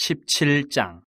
17장.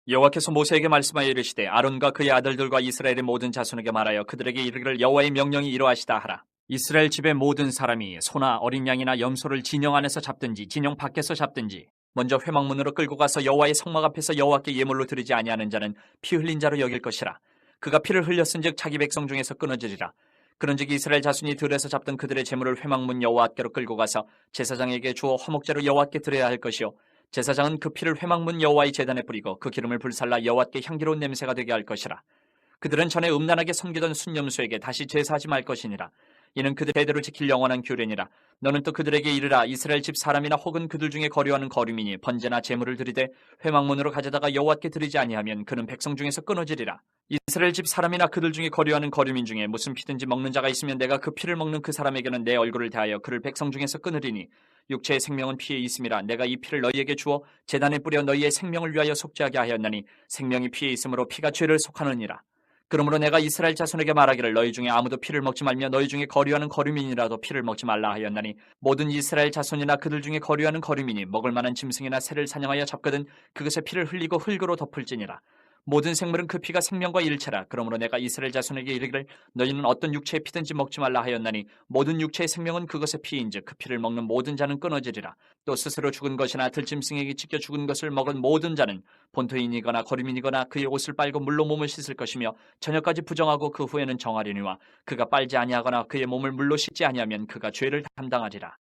여호와께서 모세에게 말씀하여 이르시되 아론과 그의 아들들과 이스라엘의 모든 자손에게 말하여 그들에게 이르기를 여호와의 명령이 이러하시다 하라. 이스라엘 집의 모든 사람이 소나 어린 양이나 염소를 진영 안에서 잡든지 진영 밖에서 잡든지 먼저 회막문으로 끌고 가서 여호와의 성막 앞에서 여호와께 예물로 드리지 아니하는 자는 피 흘린 자로 여길 것이라. 그가 피를 흘렸은즉 자기 백성 중에서 끊어지리라. 그런즉 이스라엘 자손이 들에서 잡던 그들의 제물을 회막문 여호와께로 끌고 가서 제사장에게 주어 화목제로 여호와께 드려야 할 것이요 제사장은 그 피를 회막문 여호와의 제단에 뿌리고 그 기름을 불살라 여호와께 향기로운 냄새가 되게 할 것이라. 그들은 전에 음란하게 섬기던 순념수에게 다시 제사하지 말 것이니라. 이는 그들 대대로 지킬 영원한 규례니라. 너는 또 그들에게 이르라. 이스라엘 집 사람이나 혹은 그들 중에 거류하는 거류민이 번제나 제물을 드리되 회막문으로 가져다가 여호와께 드리지 아니하면 그는 백성 중에서 끊어지리라. 이스라엘 집 사람이나 그들 중에 거류하는 거류민 중에 무슨 피든지 먹는 자가 있으면 내가 그 피를 먹는 그 사람에게는 내 얼굴을 대하여 그를 백성 중에서 끊으리니 육체의 생명은 피에 있음이라. 내가 이 피를 너희에게 주어 제단에 뿌려 너희의 생명을 위하여 속죄하게 하였나니 생명이 피에 있으므로 피가 죄를 속하느니라. 그러므로 내가 이스라엘 자손에게 말하기를 너희 중에 아무도 피를 먹지 말며 너희 중에 거류하는 거류민이라도 피를 먹지 말라 하였나니 모든 이스라엘 자손이나 그들 중에 거류하는 거류민이 먹을 만한 짐승이나 새를 사냥하여 잡거든 그것의 피를 흘리고 흙으로 덮을지니라. 모든 생물은 그 피가 생명과 일체라. 그러므로 내가 이스라엘 자손에게 이르기를 너희는 어떤 육체의 피든지 먹지 말라 하였나니 모든 육체의 생명은 그것의 피인즉 그 피를 먹는 모든 자는 끊어지리라. 또 스스로 죽은 것이나 들짐승에게 찢겨 죽은 것을 먹은 모든 자는 본토인이거나 거류민이거나 그의 옷을 빨고 물로 몸을 씻을 것이며 저녁까지 부정하고 그 후에는 정하리니와 그가 빨지 아니하거나 그의 몸을 물로 씻지 아니하면 그가 죄를 담당하리라.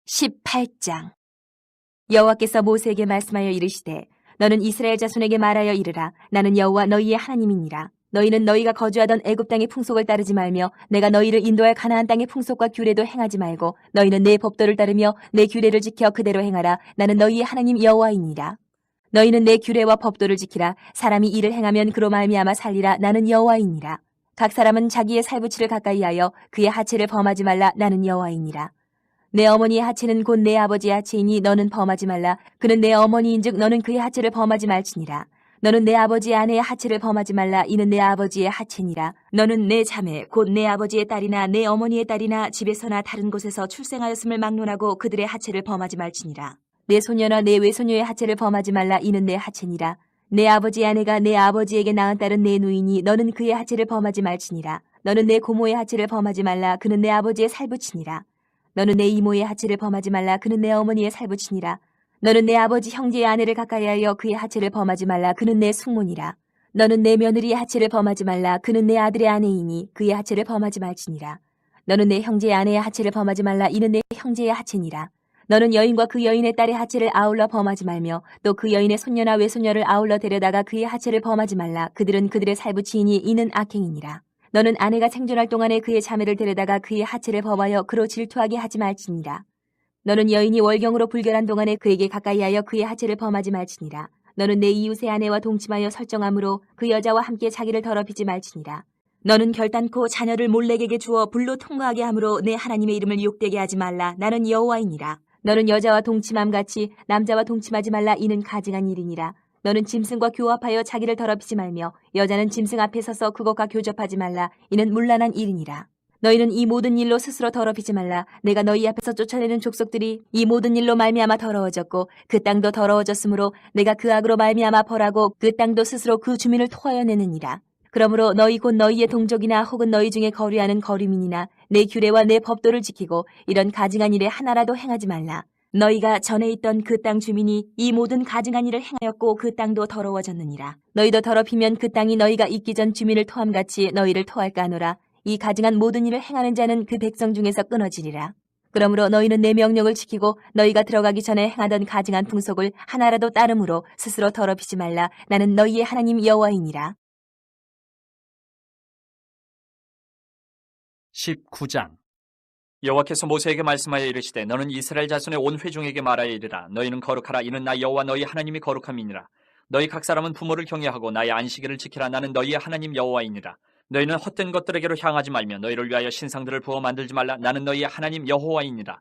18장. 여호와께서 모세에게 말씀하여 이르시되 너는 이스라엘 자손에게 말하여 이르라. 나는 여호와 너희의 하나님이니라. 너희는 너희가 거주하던 애굽 땅의 풍속을 따르지 말며 내가 너희를 인도할 가나안 땅의 풍속과 규례도 행하지 말고 너희는 내 법도를 따르며 내 규례를 지켜 그대로 행하라. 나는 너희의 하나님 여호와이니라. 너희는 내 규례와 법도를 지키라. 사람이 이를 행하면 그로 말미암아 살리라. 나는 여호와이니라. 각 사람은 자기의 살부치를 가까이하여 그의 하체를 범하지 말라. 나는 여호와이니라. 내 어머니의 하체는 곧 내 아버지의 하체이니 너는 범하지 말라. 그는 내 어머니인즉 너는 그의 하체를 범하지 말지니라. 너는 내 아버지의 아내의 하체를 범하지 말라. 이는 내 아버지의 하체니라. 너는 내 자매 곧 내 아버지의 딸이나 내 어머니의 딸이나 집에서나 다른 곳에서 출생하였음을 막론하고 그들의 하체를 범하지 말지니라. 내 소녀나 내 외소녀의 하체를 범하지 말라. 이는 내 하체니라. 내 아버지의 아내가 내 아버지에게 낳은 딸은 내 누이니 너는 그의 하체를 범하지 말지니라. 너는 내 고모의 하체를 범하지 말라. 그는 내 아버지의 살부치니라. 너는 내 이모의 하체를 범하지 말라. 그는 내 어머니의 살부치니라. 너는 내 아버지 형제의 아내를 가까이하여 그의 하체를 범하지 말라. 그는 내 숙모니라. 너는 내 며느리의 하체를 범하지 말라. 그는 내 아들의 아내이니 그의 하체를 범하지 말지니라. 너는 내 형제의 아내의 하체를 범하지 말라. 이는 내 형제의 하체니라. 너는 여인과 그 여인의 딸의 하체를 아울러 범하지 말며 또 그 여인의 손녀나 외손녀를 아울러 데려다가 그의 하체를 범하지 말라. 그들은 그들의 살부치이니 이는 악행이니라. 너는 아내가 생존할 동안에 그의 자매를 데려다가 그의 하체를 범하여 그로 질투하게 하지 말지니라. 너는 여인이 월경으로 불결한 동안에 그에게 가까이하여 그의 하체를 범하지 말지니라. 너는 내 이웃의 아내와 동침하여 설정함으로 그 여자와 함께 자기를 더럽히지 말지니라. 너는 결단코 자녀를 몰렉에게 주어 불로 통과하게 함으로 내 하나님의 이름을 욕되게 하지 말라. 나는 여호와이니라. 너는 여자와 동침함같이 남자와 동침하지 말라. 이는 가증한 일이니라. 너는 짐승과 교합하여 자기를 더럽히지 말며 여자는 짐승 앞에 서서 그것과 교접하지 말라. 이는 문란한 일이니라. 너희는 이 모든 일로 스스로 더럽히지 말라. 내가 너희 앞에서 쫓아내는 족속들이 이 모든 일로 말미암아 더러워졌고 그 땅도 더러워졌으므로 내가 그 악으로 말미암아 벌하고 그 땅도 스스로 그 주민을 토하여 내느니라. 그러므로 너희 곧 너희의 동족이나 혹은 너희 중에 거류하는 거류민이나 내 규례와 내 법도를 지키고 이런 가증한 일에 하나라도 행하지 말라. 너희가 전에 있던 그 땅 주민이 이 모든 가증한 일을 행하였고 그 땅도 더러워졌느니라. 너희도 더럽히면 그 땅이 너희가 있기 전 주민을 토함같이 너희를 토할까 하노라. 이 가증한 모든 일을 행하는 자는 그 백성 중에서 끊어지리라. 그러므로 너희는 내 명령을 지키고 너희가 들어가기 전에 행하던 가증한 풍속을 하나라도 따름으로 스스로 더럽히지 말라. 나는 너희의 하나님 여호와이니라. 19장. 여호와께서 모세에게 말씀하여 이르시되 너는 이스라엘 자손의 온 회중에게 말하여 이르라. 너희는 거룩하라. 이는 나 여호와 너희 하나님이 거룩함이니라. 너희 각 사람은 부모를 경외하고 나의 안식일을 지키라. 나는 너희의 하나님 여호와이니라. 너희는 헛된 것들에게로 향하지 말며 너희를 위하여 신상들을 부어 만들지 말라. 나는 너희의 하나님 여호와이니라.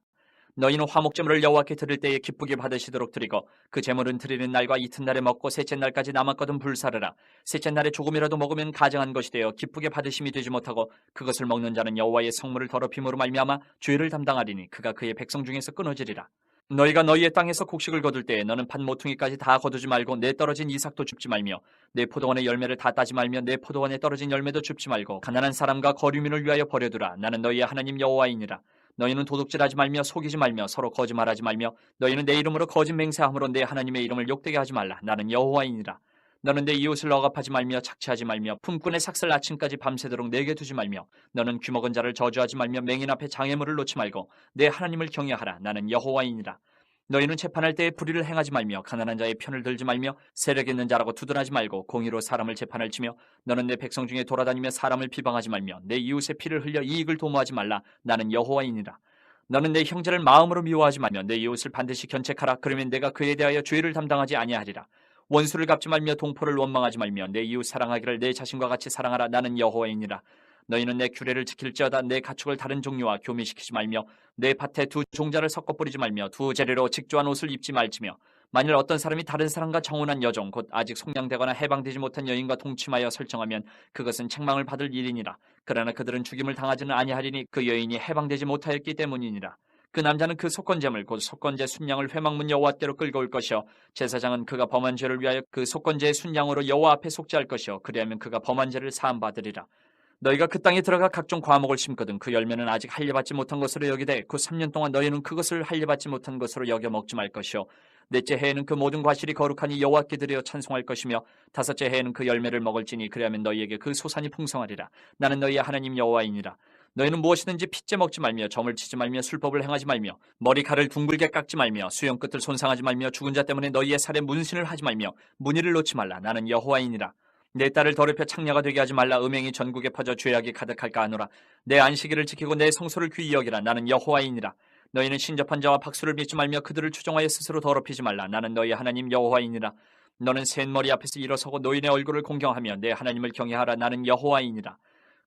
너희는 화목제물을 여호와께 드릴 때에 기쁘게 받으시도록 드리고 그 제물은 드리는 날과 이튿날에 먹고 셋째 날까지 남았거든 불사르라. 셋째 날에 조금이라도 먹으면 가증한 것이 되어 기쁘게 받으심이 되지 못하고 그것을 먹는 자는 여호와의 성물을 더럽힘으로 말미암아 죄를 담당하리니 그가 그의 백성 중에서 끊어지리라. 너희가 너희의 땅에서 곡식을 거둘 때에 너는 판 모퉁이까지 다 거두지 말고 내 떨어진 이삭도 줍지 말며 내 포도원의 열매를 다 따지 말며 내 포도원에 떨어진 열매도 줍지 말고 가난한 사람과 거류민을 위하여 버려두라. 나는 너희의 하나님 여호와이니라. 너희는 도둑질하지 말며 속이지 말며 서로 거짓말하지 말며 너희는 내 이름으로 거짓 맹세함으로 내 하나님의 이름을 욕되게 하지 말라. 나는 여호와이니라. 너는 내 이웃을 억압하지 말며 착취하지 말며 품꾼의 삭슬 아침까지 밤새도록 내게 두지 말며 너는 귀먹은 자를 저주하지 말며 맹인 앞에 장애물을 놓지 말고 내 하나님을 경외하라. 나는 여호와이니라. 너희는 재판할 때에 불의를 행하지 말며 가난한 자의 편을 들지 말며 세력 있는 자라고 두둔하지 말고 공의로 사람을 재판을 치며 너는 내 백성 중에 돌아다니며 사람을 비방하지 말며 내 이웃의 피를 흘려 이익을 도모하지 말라. 나는 여호와이니라. 너는 내 형제를 마음으로 미워하지 말며 내 이웃을 반드시 견책하라. 그러면 내가 그에 대하여 죄를 담당하지 아니하리라. 원수를 갚지 말며 동포를 원망하지 말며 내 이웃 사랑하기를 내 자신과 같이 사랑하라. 나는 여호와이니라. 너희는 내 규례를 지킬지어다. 내 가축을 다른 종류와 교미시키지 말며 내 밭에 두 종자를 섞어 뿌리지 말며 두 재료로 직조한 옷을 입지 말지며 만일 어떤 사람이 다른 사람과 정혼한 여종 곧 아직 속량되거나 해방되지 못한 여인과 동침하여 설정하면 그것은 책망을 받을 일이니라. 그러나 그들은 죽임을 당하지는 아니하리니 그 여인이 해방되지 못하였기 때문이니라. 그 남자는 그 속건제물 곧 속건제 순양을 회막문 여호와께로 끌고 올 것이요 제사장은 그가 범한 죄를 위하여 그 속건제의 순양으로 여호와 앞에 속죄할 것이요 그리하면 그가 범한 죄를 사함 받으리라. 너희가 그 땅에 들어가 각종 과목을 심거든 그 열매는 아직 할례받지 못한 것으로 여기되 그 3년 동안 너희는 그것을 할례받지 못한 것으로 여겨 먹지 말 것이요 넷째 해에는 그 모든 과실이 거룩하니 여호와께 드려 찬송할 것이며 다섯째 해에는 그 열매를 먹을지니 그리하면 너희에게 그 소산이 풍성하리라. 나는 너희의 하나님 여호와이니라. 너희는 무엇이든지 핏째 먹지 말며 점을 치지 말며 술법을 행하지 말며 머리칼을 둥글게 깎지 말며 수염끝을 손상하지 말며 죽은 자 때문에 너희의 살에 문신을 하지 말며 무늬를 놓지 말라. 나는 여호와이니라. 내 딸을 더럽혀 창녀가 되게 하지 말라. 음행이 전국에 퍼져 죄악이 가득할까 하노라. 내 안식일을 지키고 내 성소를 귀히 여기라. 나는 여호와이니라. 너희는 신접한 자와 박수를 믿지 말며 그들을 추종하여 스스로 더럽히지 말라. 나는 너희 하나님 여호와이니라. 너는 셋머리 앞에서 일어서고 노인의 얼굴을 공경하며 내 하나님을 경외하라. 나는 여호와이니라.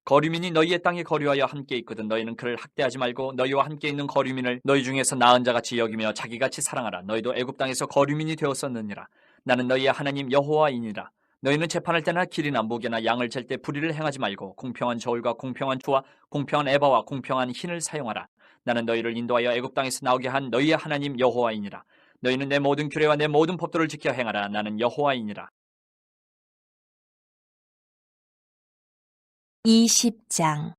거류민이 너희의 땅에 거류하여 함께 있거든 너희는 그를 학대하지 말고 너희와 함께 있는 거류민을 너희 중에서 나은 자같이 여기며 자기같이 사랑하라. 너희도 애굽 땅에서 거류민이 되었었느니라. 나는 너희의 하나님 여호와이니라. 너희는 재판할 때나 길이나 무게나 양을 잴 때 불의를 행하지 말고 공평한 저울과 공평한 추와 공평한 에바와 공평한 흰을 사용하라. 나는 너희를 인도하여 애굽 땅에서 나오게 한 너희의 하나님 여호와이니라. 너희는 내 모든 규례와 내 모든 법도를 지켜 행하라. 나는 여호와이니라. 20장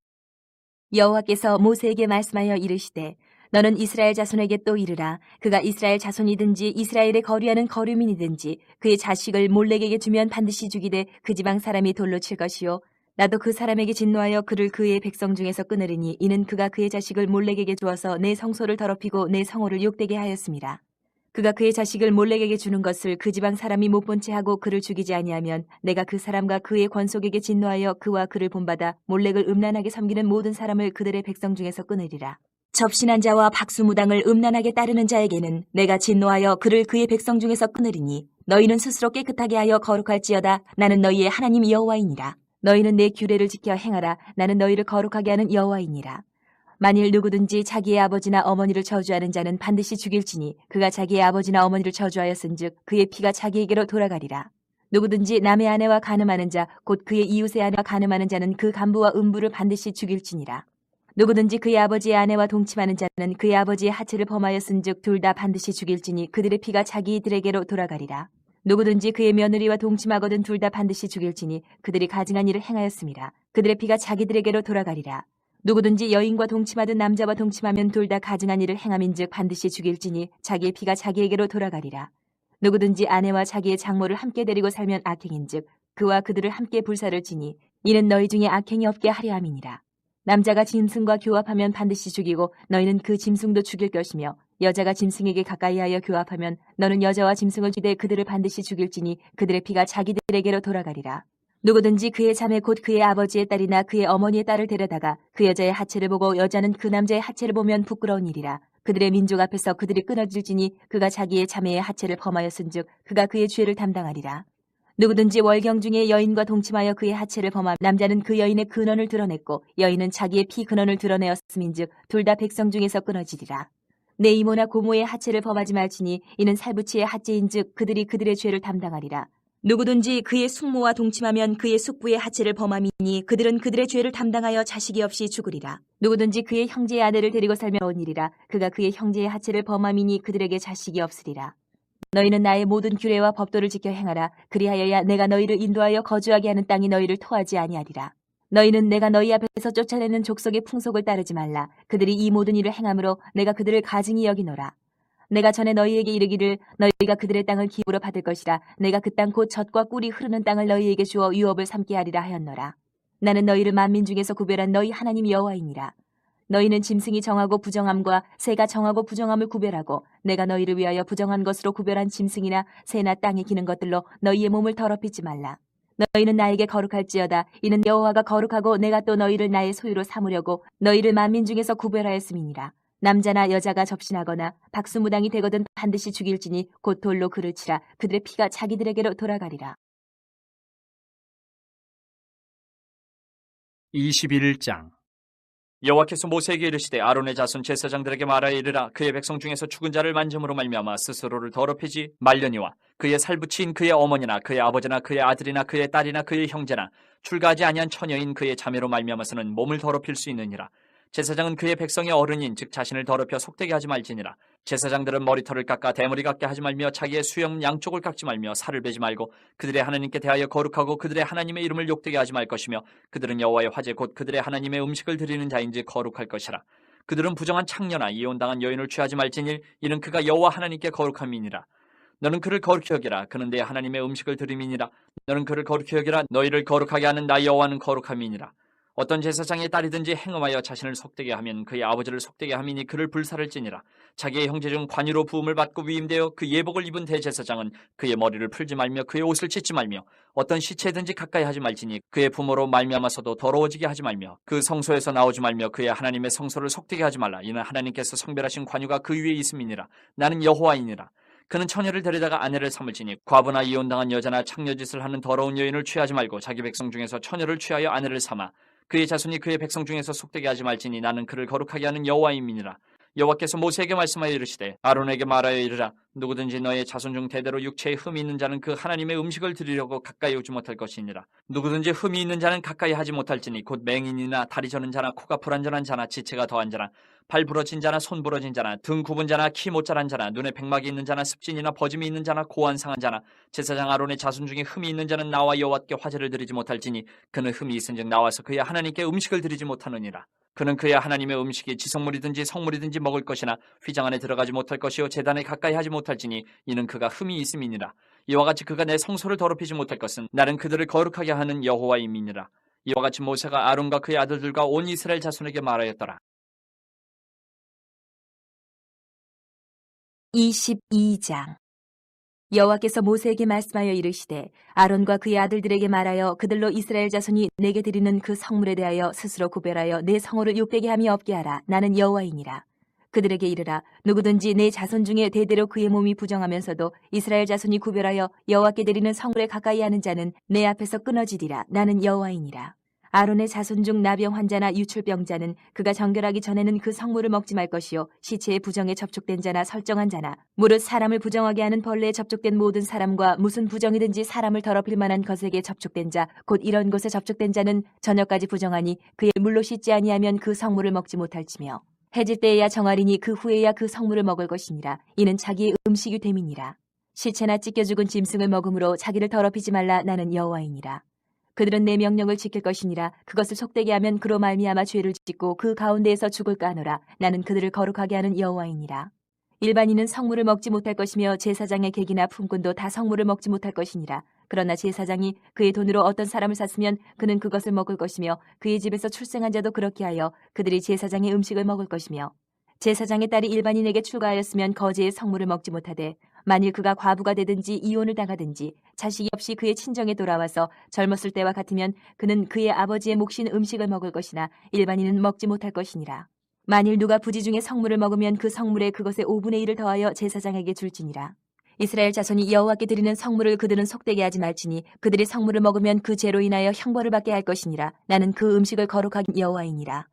여호와께서 모세에게 말씀하여 이르시되 너는 이스라엘 자손에게 또 이르라. 그가 이스라엘 자손이든지 이스라엘에 거류하는 거류민이든지 그의 자식을 몰렉에게 주면 반드시 죽이되 그 지방 사람이 돌로 칠 것이요 나도 그 사람에게 진노하여 그를 그의 백성 중에서 끊으리니 이는 그가 그의 자식을 몰렉에게 주어서 내 성소를 더럽히고 내 성호를 욕되게 하였습니다. 그가 그의 자식을 몰렉에게 주는 것을 그 지방 사람이 못 본 채 하고 그를 죽이지 아니하면 내가 그 사람과 그의 권속에게 진노하여 그와 그를 본받아 몰렉을 음란하게 섬기는 모든 사람을 그들의 백성 중에서 끊으리라. 접신한 자와 박수무당을 음란하게 따르는 자에게는 내가 진노하여 그를 그의 백성 중에서 끊으리니 너희는 스스로 깨끗하게 하여 거룩할지어다. 나는 너희의 하나님 여호와이니라. 너희는 내 규례를 지켜 행하라. 나는 너희를 거룩하게 하는 여호와이니라. 만일 누구든지 자기의 아버지나 어머니를 저주하는 자는 반드시 죽일지니 그가 자기의 아버지나 어머니를 저주하였은즉 그의 피가 자기에게로 돌아가리라. 누구든지 남의 아내와 간음하는 자 곧 그의 이웃의 아내와 간음하는 자는 그 간부와 음부를 반드시 죽일지니라. 누구든지 그의 아버지의 아내와 동침하는 자는 그의 아버지의 하체를 범하였은즉 둘 다 반드시 죽일지니 그들의 피가 자기들에게로 돌아가리라. 누구든지 그의 며느리와 동침하거든 둘 다 반드시 죽일지니 그들이 가증한 일을 행하였습니다. 그들의 피가 자기들에게로 돌아가리라. 누구든지 여인과 동침하든 남자와 동침하면 둘 다 가증한 일을 행함인즉 반드시 죽일지니 자기의 피가 자기에게로 돌아가리라. 누구든지 아내와 자기의 장모를 함께 데리고 살면 악행인즉 그와 그들을 함께 불사를 지니 이는 너희 중에 악행이 없게 하려 함이니라. 남자가 짐승과 교합하면 반드시 죽이고 너희는 그 짐승도 죽일 것이며 여자가 짐승에게 가까이하여 교합하면 너는 여자와 짐승을 죽되 그들을 반드시 죽일지니 그들의 피가 자기들에게로 돌아가리라. 누구든지 그의 자매 곧 그의 아버지의 딸이나 그의 어머니의 딸을 데려다가 그 여자의 하체를 보고 여자는 그 남자의 하체를 보면 부끄러운 일이라. 그들의 민족 앞에서 그들이 끊어질지니 그가 자기의 자매의 하체를 범하였은즉 그가 그의 죄를 담당하리라. 누구든지 월경 중에 여인과 동침하여 그의 하체를 범함 남자는 그 여인의 근원을 드러냈고 여인은 자기의 피 근원을 드러내었음인즉 둘 다 백성 중에서 끊어지리라. 내 이모나 고모의 하체를 범하지 말지니 이는 살부치의 하체인즉 그들이 그들의 죄를 담당하리라. 누구든지 그의 숙모와 동침하면 그의 숙부의 하체를 범함이니 그들은 그들의 죄를 담당하여 자식이 없이 죽으리라. 누구든지 그의 형제의 아내를 데리고 살며 온 일이라. 그가 그의 형제의 하체를 범함이니 그들에게 자식이 없으리라. 너희는 나의 모든 규례와 법도를 지켜 행하라. 그리하여야 내가 너희를 인도하여 거주하게 하는 땅이 너희를 토하지 아니하리라. 너희는 내가 너희 앞에서 쫓아내는 족속의 풍속을 따르지 말라. 그들이 이 모든 일을 행함으로 내가 그들을 가증히 여기노라. 내가 전에 너희에게 이르기를 너희가 그들의 땅을 기업으로 받을 것이라. 내가 그 땅 곧 젖과 꿀이 흐르는 땅을 너희에게 주어 유업을 삼게 하리라 하였노라. 나는 너희를 만민 중에서 구별한 너희 하나님 여호와이니라. 너희는 짐승이 정하고 부정함과 새가 정하고 부정함을 구별하고 내가 너희를 위하여 부정한 것으로 구별한 짐승이나 새나 땅에 기는 것들로 너희의 몸을 더럽히지 말라. 너희는 나에게 거룩할지어다. 이는 여호와가 거룩하고 내가 또 너희를 나의 소유로 삼으려고 너희를 만민 중에서 구별하였음이니라. 남자나 여자가 접신하거나 박수무당이 되거든 반드시 죽일지니 곧 돌로 그를 치라. 그들의 피가 자기들에게로 돌아가리라. 21장. 여호와께서 모세에게 이르시되 아론의 자손 제사장들에게 말하여 이르라. 그의 백성 중에서 죽은 자를 만짐으로 말미암아 스스로를 더럽히지 말려니와 그의 살부치인 그의 어머니나 그의 아버지나 그의 아들이나 그의 딸이나 그의 형제나 출가하지 아니한 처녀인 그의 자매로 말미암아서는 몸을 더럽힐 수 있느니라. 제사장은 그의 백성의 어른인 즉 자신을 더럽혀 속되게 하지 말지니라. 제사장들은 머리털을 깎아 대머리 같게 하지 말며 자기의 수염 양쪽을 깎지 말며 살을 베지 말고 그들의 하나님께 대하여 거룩하고 그들의 하나님의 이름을 욕되게 하지 말 것이며 그들은 여호와의 화제 곧 그들의 하나님의 음식을 드리는 자인지 거룩할 것이라. 그들은 부정한 창녀나 이혼당한 여인을 취하지 말지니 이는 그가 여호와 하나님께 거룩함이니라. 너는 그를 거룩히 여기라. 그는 내 하나님의 음식을 드림이니라. 너는 그를 거룩히 여기라. 너희를 거룩하게 하는 나 여호와는 거룩함이니라. 어떤 제사장의 딸이든지 행음하여 자신을 속되게 하면 그의 아버지를 속되게 함이니 그를 불살을지니라. 자기의 형제 중 관유로 부음을 받고 위임되어 그 예복을 입은 대제사장은 그의 머리를 풀지 말며 그의 옷을 찢지 말며 어떤 시체든지 가까이 하지 말지니 그의 부모로 말미암아서도 더러워지게 하지 말며 그 성소에서 나오지 말며 그의 하나님의 성소를 속되게 하지 말라. 이는 하나님께서 성별하신 관유가 그 위에 있음이니라. 나는 여호와이니라. 그는 처녀를 데려다가 아내를 삼을지니 과부나 이혼당한 여자나 창녀짓을 하는 더러운 여인을 취하지 말고 자기 백성 중에서 처녀를 취하여 아내를 삼아 그의 자손이 그의 백성 중에서 속되게 하지 말지니 나는 그를 거룩하게 하는 여호와임이니라. 여호와께서 모세에게 말씀하여 이르시되 아론에게 말하여 이르라. 누구든지 너의 자손 중 대대로 육체에 흠이 있는 자는 그 하나님의 음식을 드리려고 가까이 오지 못할 것이니라. 누구든지 흠이 있는 자는 가까이 하지 못할지니 곧 맹인이나 다리 저는 자나 코가 불안전한 자나 지체가 더한 자나 발 부러진 자나 손 부러진 자나 등 굽은 자나 키 못 자란 자나 눈에 백막이 있는 자나 습진이나 버짐이 있는 자나 고안 상한 자나 제사장 아론의 자손 중에 흠이 있는 자는 나와 여호와께 화제를 드리지 못할지니 그는 흠이 있은즉 나와서 그의 하나님께 음식을 드리지 못하느니라. 그는 그의 하나님의 음식이 지성물이든지 성물이든지 먹을 것이나 휘장 안에 들어가지 못할 것이요 제단에 가까이 하지 못할지니 이는 그가 흠이 있음이니라. 이와 같이 그가 내 성소를 더럽히지 못할 것은 나는 그들을 거룩하게 하는 여호와임이니라. 이와 같이 모세가 아론과 그의 아들들과 온 이스라엘 자손에게 말하였더라. 22장. 여호와께서 모세에게 말씀하여 이르시되 아론과 그의 아들들에게 말하여 그들로 이스라엘 자손이 내게 드리는 그 성물에 대하여 스스로 구별하여 내 성호를 욕되게 함이 없게 하라. 나는 여호와이니라. 그들에게 이르라. 누구든지 내 자손 중에 대대로 그의 몸이 부정하면서도 이스라엘 자손이 구별하여 여호와께 드리는 성물에 가까이 하는 자는 내 앞에서 끊어지리라. 나는 여호와이니라. 아론의 자손 중 나병 환자나 유출병자는 그가 정결하기 전에는 그 성물을 먹지 말 것이요 시체의 부정에 접촉된 자나 설정한 자나 무릇 사람을 부정하게 하는 벌레에 접촉된 모든 사람과 무슨 부정이든지 사람을 더럽힐 만한 것에게 접촉된 자 곧 이런 것에 접촉된 자는 저녁까지 부정하니 그의 물로 씻지 아니하면 그 성물을 먹지 못할지며 해질 때에야 정하리니 그 후에야 그 성물을 먹을 것이니라. 이는 자기의 음식이 됨이니라. 시체나 찢겨 죽은 짐승을 먹음으로 자기를 더럽히지 말라. 나는 여호와이니라. 그들은 내 명령을 지킬 것이니라. 그것을 속되게 하면 그로 말미암아 죄를 짓고 그 가운데에서 죽을까 하노라. 나는 그들을 거룩하게 하는 여호와이니라. 일반인은 성물을 먹지 못할 것이며 제사장의 객이나 품꾼도 다 성물을 먹지 못할 것이니라. 그러나 제사장이 그의 돈으로 어떤 사람을 샀으면 그는 그것을 먹을 것이며 그의 집에서 출생한 자도 그렇게 하여 그들이 제사장의 음식을 먹을 것이며 제사장의 딸이 일반인에게 출가하였으면 거제의 성물을 먹지 못하되 만일 그가 과부가 되든지 이혼을 당하든지 자식이 없이 그의 친정에 돌아와서 젊었을 때와 같으면 그는 그의 아버지의 몫인 음식을 먹을 것이나 일반인은 먹지 못할 것이니라. 만일 누가 부지 중에 성물을 먹으면 그 성물에 그것의 5분의 1을 더하여 제사장에게 줄지니라. 이스라엘 자손이 여호와께 드리는 성물을 그들은 속되게 하지 말지니 그들이 성물을 먹으면 그 죄로 인하여 형벌을 받게 할 것이니라. 나는 그 음식을 거룩한 여호와이니라.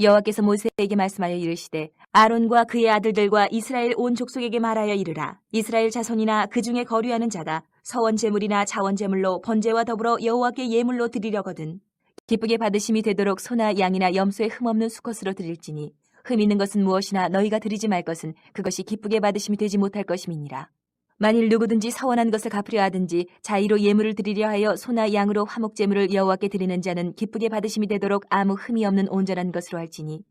여호와께서 모세에게 말씀하여 이르시되 아론과 그의 아들들과 이스라엘 온 족속에게 말하여 이르라. 이스라엘 자손이나 그 중에 거류하는 자가 서원 제물이나 자원 제물로 번제와 더불어 여호와께 예물로 드리려거든 기쁘게 받으심이 되도록 소나 양이나 염소에 흠없는 수컷으로 드릴지니 흠 있는 것은 무엇이나 너희가 드리지 말 것은 그것이 기쁘게 받으심이 되지 못할 것임이니라. 만일 누구든지 서원한 것을 갚으려 하든지 자의로 예물을 드리려 하여 소나 양으로 화목 제물을 여호와께 드리는 자는 기쁘게 받으심이 되도록 아무 흠이 없는 온전한 것으로 할지니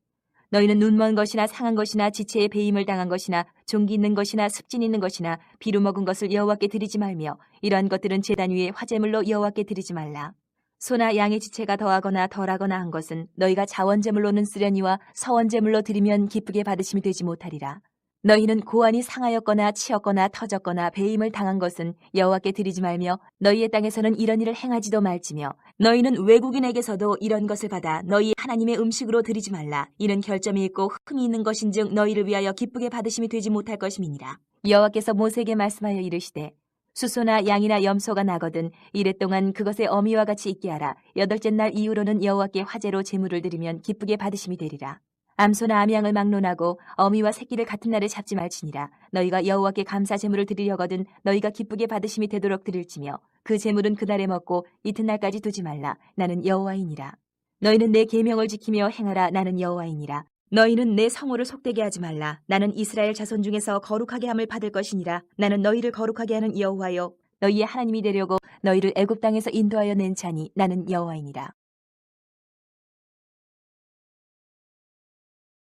너희는 눈먼 것이나 상한 것이나 지체에 배임을 당한 것이나 종기 있는 것이나 습진 있는 것이나 비루 먹은 것을 여호와께 드리지 말며 이러한 것들은 제단 위에 화제물로 여호와께 드리지 말라. 소나 양의 지체가 더하거나 덜하거나 한 것은 너희가 자원제물로는 쓰려니와 서원제물로 드리면 기쁘게 받으심이 되지 못하리라. 너희는 고환이 상하였거나 치였거나 터졌거나 배임을 당한 것은 여호와께 드리지 말며 너희의 땅에서는 이런 일을 행하지도 말지며 너희는 외국인에게서도 이런 것을 받아 너희 하나님의 음식으로 드리지 말라. 이는 결점이 있고 흠이 있는 것인즉 너희를 위하여 기쁘게 받으심이 되지 못할 것임이니라. 여호와께서 모세에게 말씀하여 이르시되 수소나 양이나 염소가 나거든 이래 동안 그것의 어미와 같이 있게 하라. 여덟째 날 이후로는 여호와께 화제로 제물을 드리면 기쁘게 받으심이 되리라. 암소나 암양을 막론하고 어미와 새끼를 같은 날에 잡지 말지니라. 너희가 여호와께 감사 제물을 드리려거든 너희가 기쁘게 받으심이 되도록 드릴지며 그 제물은 그날에 먹고 이튿날까지 두지 말라. 나는 여호와이니라. 너희는 내 계명을 지키며 행하라. 나는 여호와이니라. 너희는 내 성호를 속되게 하지 말라. 나는 이스라엘 자손 중에서 거룩하게 함을 받을 것이니라. 나는 너희를 거룩하게 하는 여호와여 너희의 하나님이 되려고 너희를 애굽 땅에서 인도하여 낸 자니 나는 여호와이니라.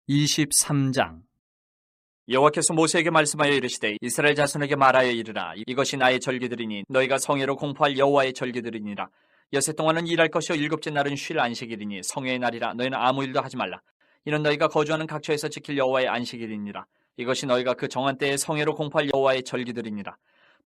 23장. 여호와께서 모세에게 말씀하여 이르시되 이스라엘 자손에게 말하여 이르라. 이것이 나의 절기들이니 너희가 성회로 공포할 여호와의 절기들이니라. 여세 동안은 일할 것이요 일곱째 날은 쉴 안식일이니 성회의 날이라. 너희는 아무 일도 하지 말라. 이는 너희가 거주하는 각처에서 지킬 여호와의 안식일이니라. 이것이 너희가 그 정한 때에 성회로 공포할 여호와의 절기들이니라.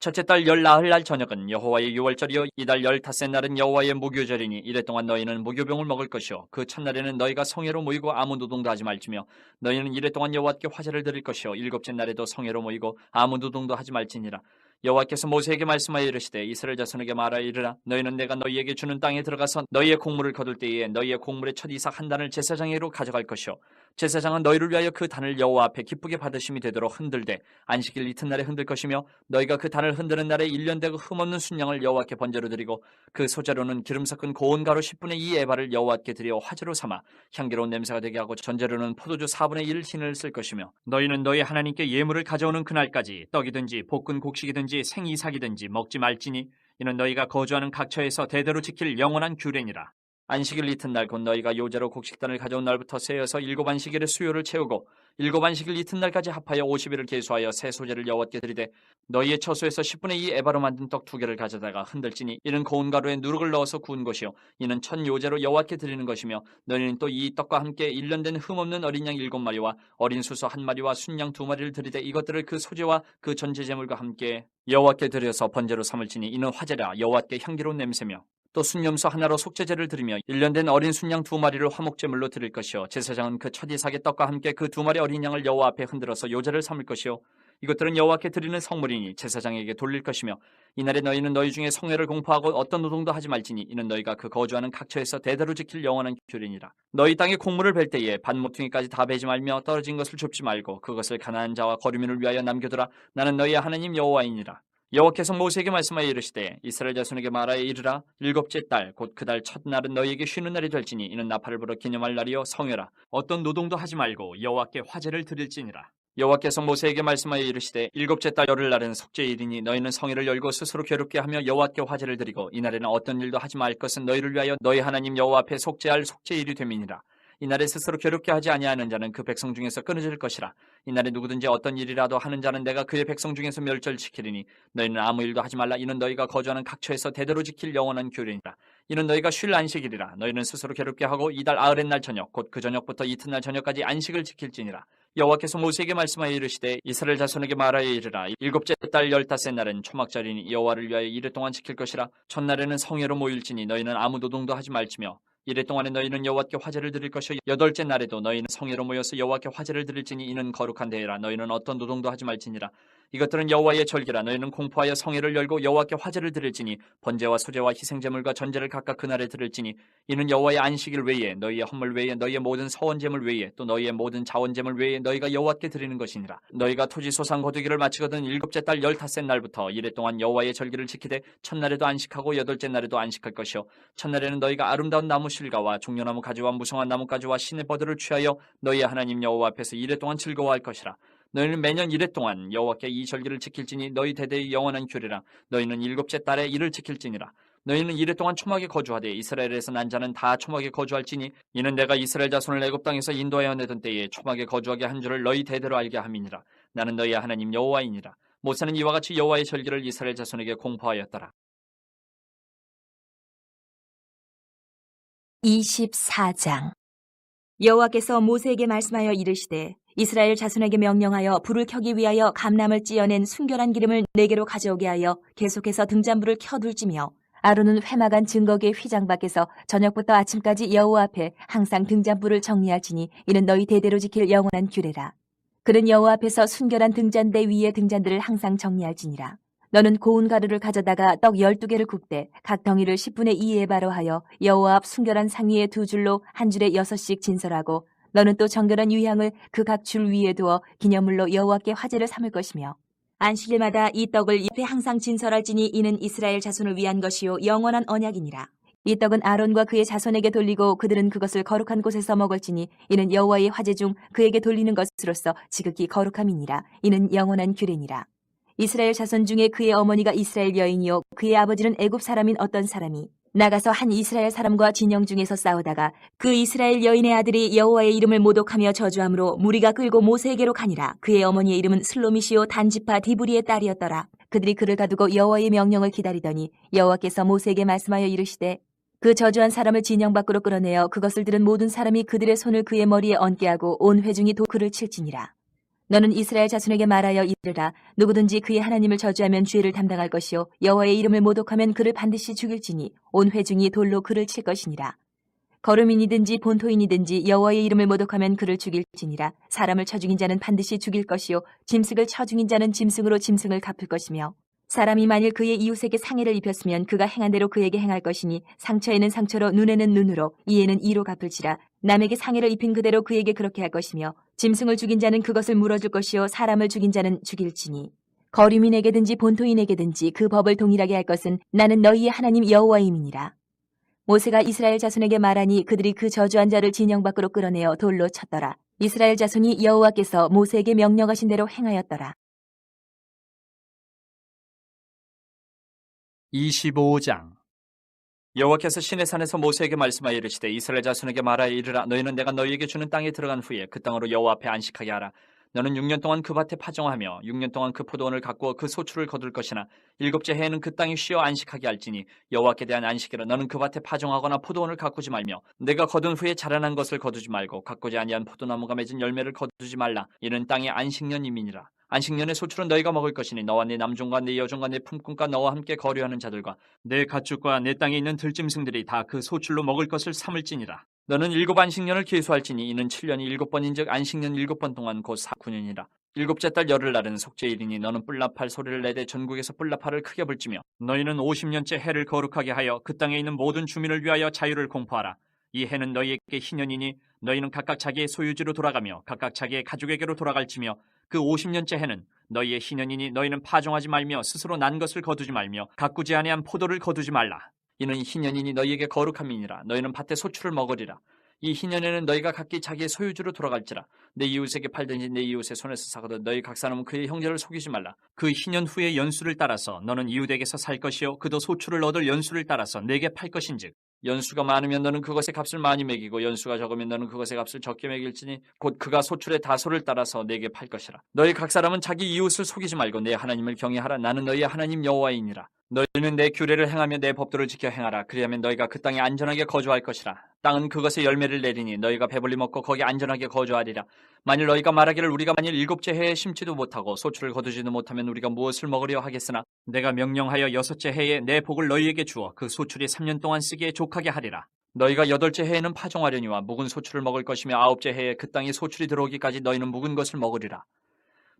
첫째 달 열 나흘 날 저녁은 여호와의 유월절이요 이달 15째 날은 여호와의 무교절이니 이래 동안 너희는 무교병을 먹을 것이요 그 첫날에는 너희가 성회로 모이고 아무 노동도 하지 말지며 너희는 이래 동안 여호와께 화제를 드릴 것이요 일곱째 날에도 성회로 모이고 아무 노동도 하지 말지니라. 여호와께서 모세에게 말씀하여 이르시되 이스라엘 자손에게 말하여 이르라. 너희는 내가 너희에게 주는 땅에 들어가서 너희의 곡물을 거둘 때에 너희의 곡물의 첫 이삭 한 단을 제사장에게로 가져갈 것이요 제사장은 너희를 위하여 그 단을 여호와 앞에 기쁘게 받으심이 되도록 흔들되 안식일 이튿날에 흔들 것이며 너희가 그 단을 흔드는 날에 1년 되고 흠없는 순양을 여호와께 번제로 드리고 그 소재로는 기름 섞은 고운 가루 10분의 2 에바를 여호와께 드려 화제로 삼아 향기로운 냄새가 되게 하고 전제로는 포도주 4분의 1 흰을 쓸 것이며 너희는 너희 하나님께 예물을 가져오는 그날까지 떡이든지 볶은 곡식이든지 생이삭이든지 먹지 말지니 이는 너희가 거주하는 각처에서 대대로 지킬 영원한 규례니라. 안식일 이튿날 곧 너희가 요제로 곡식단을 가져온 날부터 세어서 7안식일의 수요를 채우고 7안식일 이튿날까지 합하여 50일을 계수하여 새 소재를 여호와께 드리되 너희의 처소에서 10분의 2 에바로 만든 떡 2개를 가져다가 흔들지니 이는 고운 가루에 누룩을 넣어서 구운 것이요 이는 첫 요제로 여호와께 드리는 것이며 너희는 또 이 떡과 함께 1년 된 흠없는 어린 양 7마리와 어린 수소 1마리와 순양 2마리를 드리되 이것들을 그 소재와 그 전제제물과 함께 여호와께 드려서 번제로 삼을지니 이는 화제라 여호와께 향기로운 냄새며 또 순염소 하나로 속죄제를 드리며 1년 된 어린 순양 2마리를 화목제물로 드릴 것이요 제사장은 그 첫 이삭의 떡과 함께 그 2마리 어린 양을 여호와 앞에 흔들어서 요제를 삼을 것이요 이것들은 여호와께 드리는 성물이니 제사장에게 돌릴 것이며 이날에 너희는 너희 중에 성회를 공포하고 어떤 노동도 하지 말지니 이는 너희가 그 거주하는 각처에서 대대로 지킬 영원한 규례니라. 너희 땅에 곡물을 벨 때에 밭모퉁이까지 다 베지 말며 떨어진 것을 줍지 말고 그것을 가나안 자와 거류민을 위하여 남겨두라. 나는 너희의 하나님 여호와이니라. 여호와께서 모세에게 말씀하여 이르시되 이스라엘 자손에게 말하여 이르라. 일곱째 달 곧 그 달 첫날은 너희에게 쉬는 날이 될지니 이는 나팔을 불어 기념할 날이요 성회라. 어떤 노동도 하지 말고 여호와께 화제를 드릴지니라. 여호와께서 모세에게 말씀하여 이르시되 일곱째 달 열흘날은 속죄일이니 너희는 성회를 열고 스스로 괴롭게 하며 여호와께 화제를 드리고 이날에는 어떤 일도 하지 말 것은 너희를 위하여 너희 하나님 여호와 앞에 속죄할 속죄일이 됨이니라. 이날에 스스로 괴롭게 하지 아니하는 자는 그 백성 중에서 끊어질 것이라. 이날에 누구든지 어떤 일이라도 하는 자는 내가 그의 백성 중에서 멸절시키리니 너희는 아무 일도 하지 말라. 이는 너희가 거주하는 각처에서 대대로 지킬 영원한 규례니라. 이는 너희가 쉴 안식일이라. 너희는 스스로 괴롭게 하고 이달 아흐렛 날 저녁 곧 그 저녁부터 이튿날 저녁까지 안식을 지킬지니라. 여호와께서 모세에게 말씀하여 이르시되 이스라엘 자손에게 말하여 이르라. 일곱째 달 15째 날은 초막절이니 여호와를 위하여 이래 동안 지킬 것이라. 첫날에는 성회로 모일지니 너희는 아무 노동도 하지 말지며 이래 동안에 너희는 여호와께 화제를 드릴 것이요 여덟째 날에도 너희는 성회로 모여서 여호와께 화제를 드릴지니 이는 거룩한 대회라. 너희는 어떤 노동도 하지 말지니라. 이것들은 여호와의 절기라. 너희는 공포하여 성회를 열고 여호와께 화제를 드릴지니 번제와 소제와 희생제물과 전제를 각각 그날에 드릴지니 이는 여호와의 안식일 외에 너희의 헌물 외에 너희의 모든 서원제물 외에 또 너희의 모든 자원제물 외에 너희가 여호와께 드리는 것이니라. 너희가 토지 소상 거두기를 마치거든 일곱째 달 15날부터 이래 동안 여호와의 절기를 지키되 첫날에도 안식하고 여덟째 날에도 안식할 것이요 첫날에는 너희가 아름다운 나무 실과와 종려나무 가지와 무성한 나뭇가지와 신의 버들을 취하여 너희의 하나님 여호와 앞에서 이래 동안 즐거워할 것이라. 너희는 매년 이래 동안 여호와께 이 절기를 지킬지니 너희 대대의 영원한 규례라. 너희는 일곱째 달에 이를 지킬지니라. 너희는 이래 동안 초막에 거주하되 이스라엘에서 난 자는 다 초막에 거주할지니 이는 내가 이스라엘 자손을 애굽 땅에서 인도하여 내던 때에 초막에 거주하게 한 줄을 너희 대대로 알게 함이니라. 나는 너희의 하나님 여호와이니라. 모세는 이와 같이 여호와의 절기를 이스라엘 자손에게 공포하였더라. 24장. 여호와께서 모세에게 말씀하여 이르시되 이스라엘 자손에게 명령하여 불을 켜기 위하여 감람을 찌어낸 순결한 기름을 네개로 가져오게 하여 계속해서 등잔불을 켜둘지며 아론은 회막안 증거기의 휘장 밖에서 저녁부터 아침까지 여호와 앞에 항상 등잔불을 정리할지니 이는 너희 대대로 지킬 영원한 규례라. 그는 여호와 앞에서 순결한 등잔대 위에 등잔들을 항상 정리할지니라. 너는 고운 가루를 가져다가 떡 12개를 굽되 각 덩이를 10분의 2에 바로 하여 여호와 앞 순결한 상 위에 2줄로 한 줄에 6씩 진설하고 너는 또 정결한 유향을 그 각 줄 위에 두어 기념물로 여호와께 화제를 삼을 것이며 안식일마다 이 떡을 옆에 항상 진설할지니 이는 이스라엘 자손을 위한 것이요 영원한 언약이니라. 이 떡은 아론과 그의 자손에게 돌리고 그들은 그것을 거룩한 곳에서 먹을지니 이는 여호와의 화제 중 그에게 돌리는 것으로서 지극히 거룩함이니라. 이는 영원한 규례니라. 이스라엘 자손 중에 그의 어머니가 이스라엘 여인이요 그의 아버지는 애굽 사람인 어떤 사람이 나가서 한 이스라엘 사람과 진영 중에서 싸우다가 그 이스라엘 여인의 아들이 여호와의 이름을 모독하며 저주함으로 무리가 끌고 모세에게로 가니라. 그의 어머니의 이름은 슬로미시오 단지파 디브리의 딸이었더라. 그들이 그를 가두고 여호와의 명령을 기다리더니 여호와께서 모세에게 말씀하여 이르시되 그 저주한 사람을 진영 밖으로 끌어내어 그것을 들은 모든 사람이 그들의 손을 그의 머리에 얹게 하고 온 회중이 그를 칠지니라. 너는 이스라엘 자손에게 말하여 이르라. 누구든지 그의 하나님을 저주하면 죄를 담당할 것이요 여호와의 이름을 모독하면 그를 반드시 죽일지니 온 회중이 돌로 그를 칠 것이니라. 거루민이든지 본토인이든지 여호와의 이름을 모독하면 그를 죽일지니라. 사람을 쳐 죽인 자는 반드시 죽일 것이요 짐승을 쳐 죽인 자는 짐승으로 짐승을 갚을 것이며 사람이 만일 그의 이웃에게 상해를 입혔으면 그가 행한 대로 그에게 행할 것이니 상처에는 상처로 눈에는 눈으로 이에는 이로 갚을지라. 남에게 상해를 입힌 그대로 그에게 그렇게 할 것이며 짐승을 죽인 자는 그것을 물어줄 것이요 사람을 죽인 자는 죽일지니 거류민에게든지 본토인에게든지 그 법을 동일하게 할 것은 나는 너희의 하나님 여호와임이니라. 모세가 이스라엘 자손에게 말하니 그들이 그 저주한 자를 진영 밖으로 끌어내어 돌로 쳤더라. 이스라엘 자손이 여호와께서 모세에게 명령하신 대로 행하였더라. 25장. 여호와께서 시내산에서 모세에게 말씀하여 이르시되 이스라엘 자손에게 말하여 이르라. 너희는 내가 너희에게 주는 땅에 들어간 후에 그 땅으로 여호와 앞에 안식하게 하라. 너는 6년 동안 그 밭에 파종하며 6년 동안 그 포도원을 가꾸어 그 소출을 거둘 것이나 일곱째 해에는 그 땅이 쉬어 안식하게 할지니 여호와께 대한 안식이라. 너는 그 밭에 파종하거나 포도원을 가꾸지 말며 내가 거둔 후에 자라난 것을 거두지 말고 가꾸지 아니한 포도나무가 맺은 열매를 거두지 말라. 이는 땅의 안식년임이니라. 안식년의 소출은 너희가 먹을 것이니 너와 네 남종과 네 여종과 네 품꾼과 너와 함께 거류하는 자들과 내 가축과 내 땅에 있는 들짐승들이 다 그 소출로 먹을 것을 삼을지니라. 너는 7 안식년을 계수할지니 이는 7년이 7번인즉 안식년 7번 동안 곧 49년이라. 일곱째 달 열흘날은 속죄일이니 너는 뿔나팔 소리를 내되 전국에서 뿔나팔을 크게 불지며 너희는 50년째 해를 거룩하게 하여 그 땅에 있는 모든 주민을 위하여 자유를 공포하라. 이 해는 너희에게 희년이니 너희는 각각 자기의 소유지로 돌아가며 각각 자기의 가족에게로 돌아갈지며 그 50년째 해는 너희의 희년이니 너희는 파종하지 말며 스스로 난 것을 거두지 말며 가꾸지 아니한 포도를 거두지 말라. 이는 희년이니 너희에게 거룩함이니라. 너희는 밭의 소출을 먹으리라. 이 희년에는 너희가 각기 자기의 소유주로 돌아갈지라. 내 이웃에게 팔든지 내 이웃의 손에서 사거든 너희 각 사람은 그의 형제를 속이지 말라. 그 희년 후의 연수를 따라서 너는 이웃에게서 살 것이요 그도 소출을 얻을 연수를 따라서 내게 팔 것인즉 연수가 많으면 너는 그것의 값을 많이 매기고 연수가 적으면 너는 그것의 값을 적게 매길지니 곧 그가 소출의 다소를 따라서 내게 팔 것이라. 너희 각 사람은 자기 이웃을 속이지 말고 내 하나님을 경외하라. 나는 너희 하나님 여호와이니라. 너희는 내 규례를 행하며 내 법도를 지켜 행하라. 그리하면 너희가 그 땅에 안전하게 거주할 것이라. 땅은 그것의 열매를 내리니 너희가 배불리 먹고 거기 안전하게 거주하리라. 만일 너희가 말하기를 우리가 만일 일곱째 해에 심지도 못하고 소출을 거두지도 못하면 우리가 무엇을 먹으려 하겠으나 내가 명령하여 여섯째 해에 내 복을 너희에게 주어 그 소출이 3년 동안 쓰기에 족하게 하리라. 너희가 여덟째 해에는 파종하려니와 묵은 소출을 먹을 것이며 아홉째 해에 그 땅에 소출이 들어오기까지 너희는 묵은 것을 먹으리라.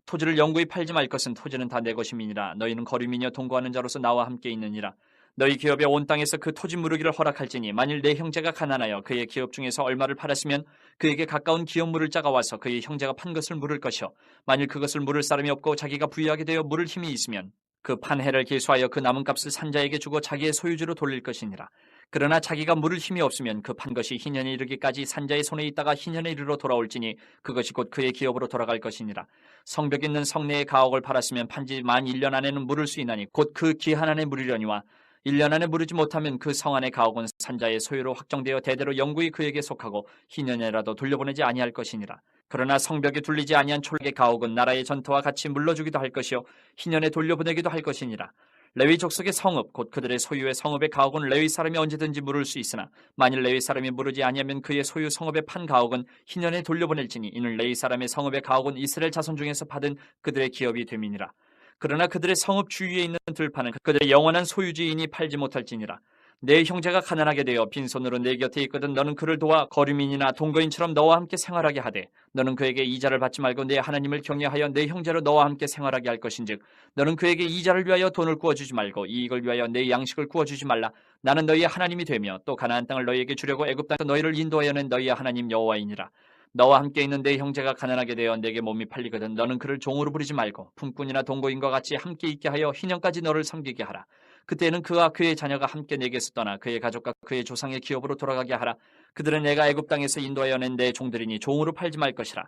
토지를 영구히 팔지 말 것은 토지는 다 내 것임이니라. 너희는 거류민이여 동거하는 자로서 나와 함께 있느니라. 너희 기업에 온 땅에서 그 토지 무르기를 허락할지니 만일 내 형제가 가난하여 그의 기업 중에서 얼마를 팔았으면 그에게 가까운 기업 물을 자가 와서 그의 형제가 판 것을 물을 것이요 만일 그것을 물을 사람이 없고 자기가 부유하게 되어 물을 힘이 있으면 그 판 해를 계수하여 그 남은 값을 산 자에게 주고 자기의 소유주로 돌릴 것이니라. 그러나 자기가 물을 힘이 없으면 그 판 것이 희년에 이르기까지 산 자의 손에 있다가 희년에 이르러 돌아올지니 그것이 곧 그의 기업으로 돌아갈 것이니라. 성벽 있는 성내의 가옥을 팔았으면 판지 만 1년 안에는 물을 수 있나니 곧 그 기한 안에 물으려니와 1년 안에 물으지 못하면 그 성 안의 가옥은 산자의 소유로 확정되어 대대로 영구히 그에게 속하고 희년에라도 돌려보내지 아니할 것이니라. 그러나 성벽에 둘리지 아니한 촐의 가옥은 나라의 전토와 같이 물러주기도 할 것이요 희년에 돌려보내기도 할 것이니라. 레위 족속의 성읍 곧 그들의 소유의 성읍의 가옥은 레위 사람이 언제든지 물을 수 있으나 만일 레위 사람이 물으지 아니하면 그의 소유 성읍의 판 가옥은 희년에 돌려보낼지니 이는 레위 사람의 성읍의 가옥은 이스라엘 자손 중에서 받은 그들의 기업이 됨이니라. 그러나 그들의 성읍 주위에 있는 들판은 그들의 영원한 소유지이니 팔지 못할지니라. 내 형제가 가난하게 되어 빈손으로 내 곁에 있거든 너는 그를 도와 거류민이나 동거인처럼 너와 함께 생활하게 하되 너는 그에게 이자를 받지 말고 내 하나님을 경외하여 내 형제로 너와 함께 생활하게 할 것인즉 너는 그에게 이자를 위하여 돈을 구워주지 말고 이익을 위하여 내 양식을 구워주지 말라. 나는 너희의 하나님이 되며 또 가나안 땅을 너희에게 주려고 애굽 땅에서 너희를 인도하여 낸 너희의 하나님 여호와이니라. 너와 함께 있는 내 형제가 가난하게 되어 내게 몸이 팔리거든 너는 그를 종으로 부리지 말고 품꾼이나 동거인과 같이 함께 있게 하여 희년까지 너를 섬기게 하라. 그때는 그와 그의 자녀가 함께 내게서 떠나 그의 가족과 그의 조상의 기업으로 돌아가게 하라. 그들은 내가 애굽 땅에서 인도하여 낸 내 종들이니 종으로 팔지 말 것이라.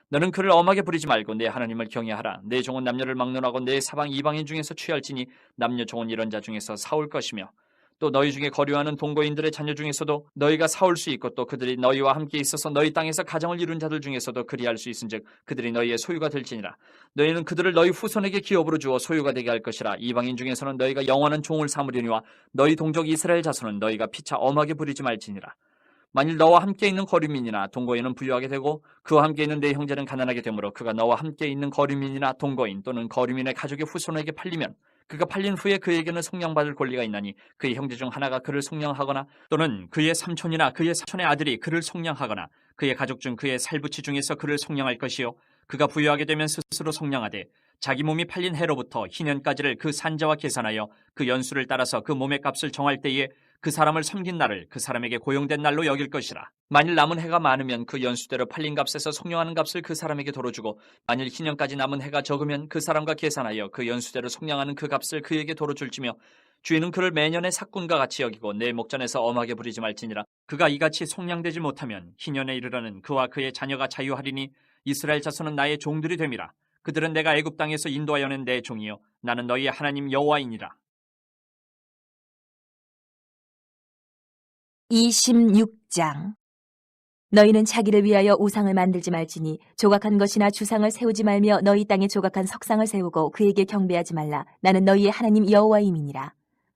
너는 그를 엄하게 부리지 말고 내 하나님을 경외하라. 내 종은 남녀를 막론하고 내 사방 이방인 중에서 취할지니 남녀 종은 이런 자 중에서 사올 것이며 또 너희 중에 거류하는 동거인들의 자녀 중에서도 너희가 사올 수 있고 또 그들이 너희와 함께 있어서 너희 땅에서 가정을 이룬 자들 중에서도 그리할 수 있은즉 그들이 너희의 소유가 될지니라. 너희는 그들을 너희 후손에게 기업으로 주어 소유가 되게 할 것이라. 이방인 중에서는 너희가 영원한 종을 삼으려니와 너희 동족 이스라엘 자손은 너희가 피차 엄하게 부리지 말지니라. 만일 너와 함께 있는 거류민이나 동거인은 부유하게 되고 그와 함께 있는 내 형제는 가난하게 되므로 그가 너와 함께 있는 거류민이나 동거인 또는 거류민의 가족의 후손에게 팔리면 그가 팔린 후에 그에게는 속량받을 권리가 있나니 그의 형제 중 하나가 그를 속량하거나 또는 그의 삼촌이나 그의 사촌의 아들이 그를 속량하거나 그의 가족 중 그의 살부치 중에서 그를 속량할 것이요 그가 부유하게 되면 스스로 속량하되 자기 몸이 팔린 해로부터 희년까지를 그 산자와 계산하여 그 연수를 따라서 그 몸의 값을 정할 때에 그 사람을 섬긴 날을 그 사람에게 고용된 날로 여길 것이라. 만일 남은 해가 많으면 그 연수대로 팔린 값에서 속량하는 값을 그 사람에게 도로 주고 만일 희년까지 남은 해가 적으면 그 사람과 계산하여 그 연수대로 속량하는 그 값을 그에게 도로 줄지며 주인은 그를 매년의 삭군과 같이 여기고 내 목전에서 엄하게 부리지 말지니라. 그가 이같이 속량되지 못하면 희년에 이르러는 그와 그의 자녀가 자유하리니 이스라엘 자손은 나의 종들이 됨이라. 그들은 내가 애굽 땅에서 인도하여 낸 내 종이요 나는 너희의 하나님 여호와이니라. 26장. 너희는 자기를 위하여 우상을 만들지 말지니 조각한 것이나 주상을 세우지 말며 너희 땅에 조각한 석상을 세우고 그에게 경배하지 말라. 나는 너희의 하나님 여호와임이니라.